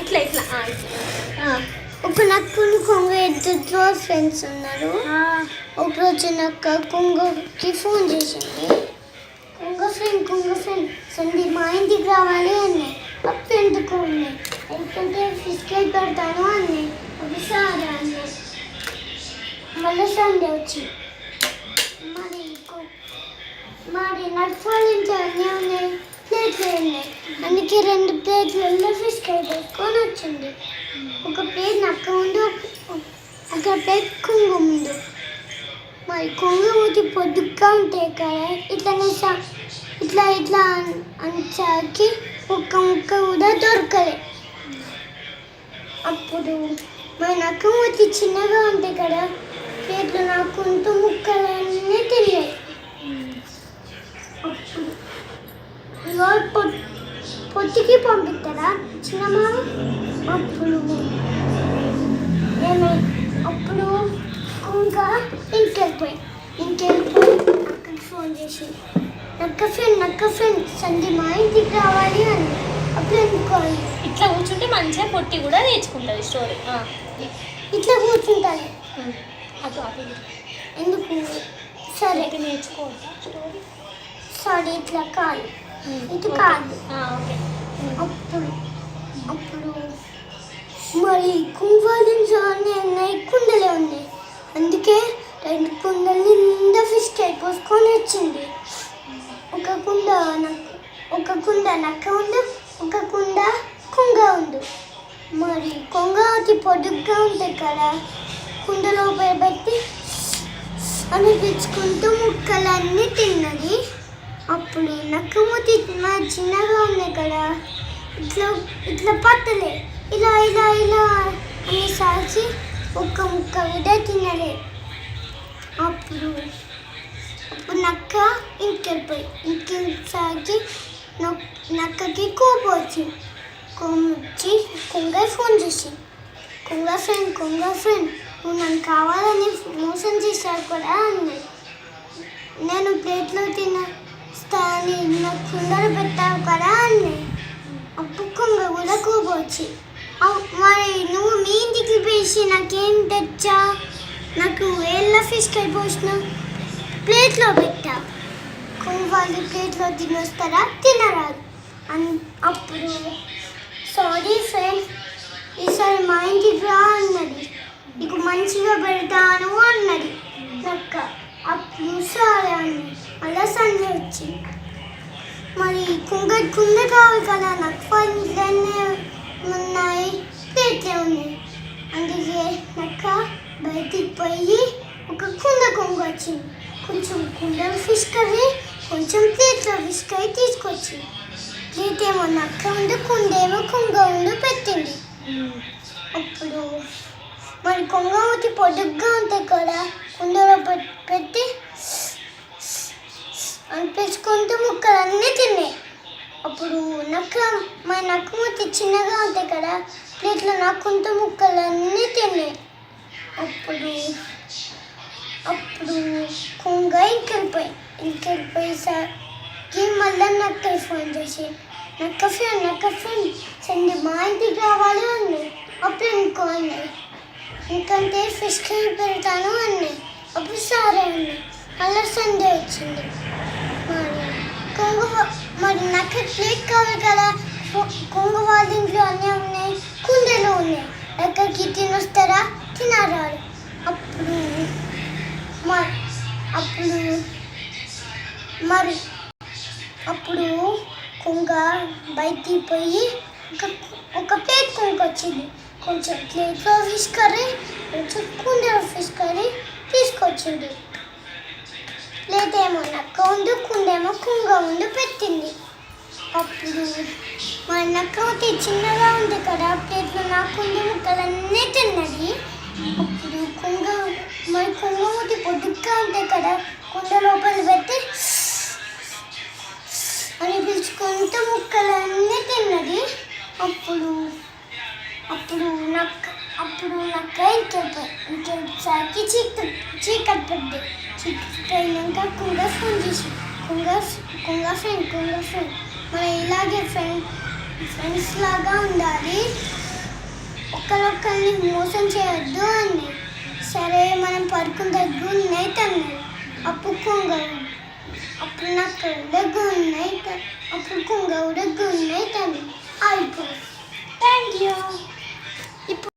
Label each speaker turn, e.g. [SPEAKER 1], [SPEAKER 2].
[SPEAKER 1] ఇట్లా ఇట్లా
[SPEAKER 2] ఒక నక్కుని కొంగ ఇద్దరు ఫ్రెండ్స్ ఉన్నారు. ఒకరోజు నక్క కొంగకి ఫోన్ చేసింది. కొంగ ఫ్రెండ్ సంది మా ఇంటికి రావాలి అన్నాయి. అప్పుడు ఎందుకు ఉన్నాయి ఎందుకంటే ఫిస్కెట్ పెడతాను అన్నాయి. ఒకసారి అన్నాయి. మళ్ళీ సండే వచ్చి మరి నక్క వాళ్ళ ఇంట్లో అన్నీ ఉన్నాయి, ప్లేట్లు ఉన్నాయి. అందుకే 2 ప్లేట్లలో ఫిష్ ఫ్రై పెట్టుకొని వచ్చింది. ఒక ప్లేట్ నక్క ముందు, ఒక ప్లేట్ కొంగ ముందు. మరి కొంగ మూతి పొద్దుగా ఉంటాయి కదా, ఇట్లా అంచాకి ఒక్క ముక్క కూడా దొరకలే. అప్పుడు మరి నక్క మూతి చిన్నగా ఉంటాయి కదా, ప్లేట్లు నాకుంటూ ముక్కలన్నీ తిన్నాయి. పొట్టికి పంపిస్తారా చిన్న మామ? అప్పుడు ఇంకా ఇంకెళ్ళిపోయి అక్కడికి ఫోన్ చేసి నక్క ఫ్రెండ్ సంధి మా ఇంటికి రావాలి అని. అప్పుడు ఎందుకు
[SPEAKER 1] ఇట్లా కూర్చుంటే మంచిగా పొట్టి కూడా నేర్చుకుంటుంది స్టోరీ.
[SPEAKER 2] ఇట్లా కూర్చుంటాను ఎందుకు? సరే
[SPEAKER 1] నేర్చుకోవద్దా స్టోరీ?
[SPEAKER 2] సారీ ఇట్లా కాదు, ఇది కాదు. అప్పుడు మరి కుంభాలించు ఉన్నాయి, కుండలే ఉన్నాయి. అందుకే 2 కుండలు నిండా ఫిష్ ఫ్రై పోసుకొని వచ్చింది. ఒక కుండ నక్క ఉండు, ఒక కుండ కొంగ ఉండు. మరి కొంగ అతి పొడుగ్గా ఉంటాయి కదా, కుండలో పెట్టి అనిపించుకుంటూ ముక్కలన్నీ తిన్నది. అప్పుడు నక్క మూతి చిన్నగా ఉన్నాయి కదా, ఇట్లా పట్టలే, ఇలా అనేసరికి ఒక్క ముక్క కూడా తినలే. అప్పుడు నక్క ఇంకెళ్ళిపోయి నక్కకి కోపం వచ్చింది. కొంగ ఫోన్ చేసి కొంగ ఫ్రెండ్ నువ్వు నన్ను కావాలని మోసం చేశావు కూడా అన్నది. నేను ప్లేట్లో తినస్తాని నాకు కుండలు పెట్టావు కదా అన్నది. అప్పుడు కొంగ కూడా కోపం వచ్చి మరి నువ్వు మీ ఇంటికి పిలిచి నాకేం తెచ్చా, నాకు వేళ్ళ ఫిష్ ఫ్రై పోసినావు, ప్లేట్లో పెట్టా. కొంగ వాళ్ళు ప్లేట్లో తినొస్తారా, తినరాదు. అప్పుడు సారీ ఫ్రెండ్, ఈసారి మా ఇంటికి రా అన్నది. నీకు మంచిగా పెడతాను అన్నది నక్క. అప్పుడు సరే అన్నది. అలా సండే వచ్చింది. మరి కుండ కావాలి కదా, నక్క ఇంట్లోనే ఉన్నాయి, ప్లేట్లే ఉన్నాయి. అందుకే నక్క బయటికి పోయి ఒక కొంగ వచ్చింది. కొంచెం కుండలో ఫిష్ కర్రీ, కొంచెం ప్లేట్లో ఫిష్ కర్రీ తీసుకొచ్చింది. ప్లేట్ ఏమో నక్క ఉండి, కుండేమో కొంగ ఉండి పెట్టింది. అప్పుడు మరి కొంగ మూతి పొడుగ్గా ఉంటాయి కదా, కుండలో పెట్టి అనిపించుకుంటూ ముక్కలన్నీ తిన్నాయి. అప్పుడు నక్క మూతి చిన్నగా ఉంటాయి కదా, ప్లేట్లో నాకుంటూ ముక్కలన్నీ తిన్నాయి. అప్పుడు కొంగ ఇంకెళ్ళిపోయేసరికి మళ్ళీ నక్క ఫోన్ చేసి నక్క ఫ్రెండ్ సండే మా ఇంటికి రావాలి అన్నాయి. అప్పుడు ఇంకో అన్నాయి, ఎందుకంటే ఫిష్ ఫ్రై పెడతాను అన్నాయి. అప్పుడు సరే అన్నాయి. అలా సండే వచ్చింది. మరి నక్క ప్లేట్ కావాలి కదా, కొంగ వాళ్ళ ఇంట్లో అన్నీ ఉన్నాయి, కుండలు ఉన్నాయి. ఎక్కడికి తినొస్తారా, తినరారు. అప్పుడు కొంగ బయటికి పోయి ఒక ప్లేట్ కొనుక్కొచ్చింది. కొంచెం ప్లేట్లో ఫిష్ కర్రీ, కొంచెం కుండలో ఫిష్ కర్రీ తీసుకొచ్చింది. ప్లేట్ ఏమో నక్క ఉండు, కుండేమో కొంగ ఉండి పెట్టింది. అప్పుడు మరి నక్క ఒకటి చిన్నగా ఉంది కదా, ప్లేట్లో నాకుండే ముక్కలన్నీ తిన్నది. అప్పుడు కొంగ ఒకటి పొద్దుగా ఉంటాయి కదా, కుండ లోపల పెట్టి అని పిలుచుకుంటూ ముక్కలన్నీ తిన్నది. అప్పుడు నక్క ఇంకెళ్ళిపోయి చీకటి పడ్డాయి. చీకటి అయినాక కొంగ ఫోన్ చేసి కొంగ ఫ్రెండ్ మనం ఇలాగే ఫ్రెండ్స్ లాగా ఉండాలి, ఒకరొకరిని మోసం చేయొద్దు అని. సరే మనం పడుకున్న దగ్గర నైట్ అన్నారు. అప్పుడు కొంగరు అప్పుడు నాకు దగ్గర నైట్ అప్పుడు కొంగ దగ్గర నైట్ అని అయిపోయింది.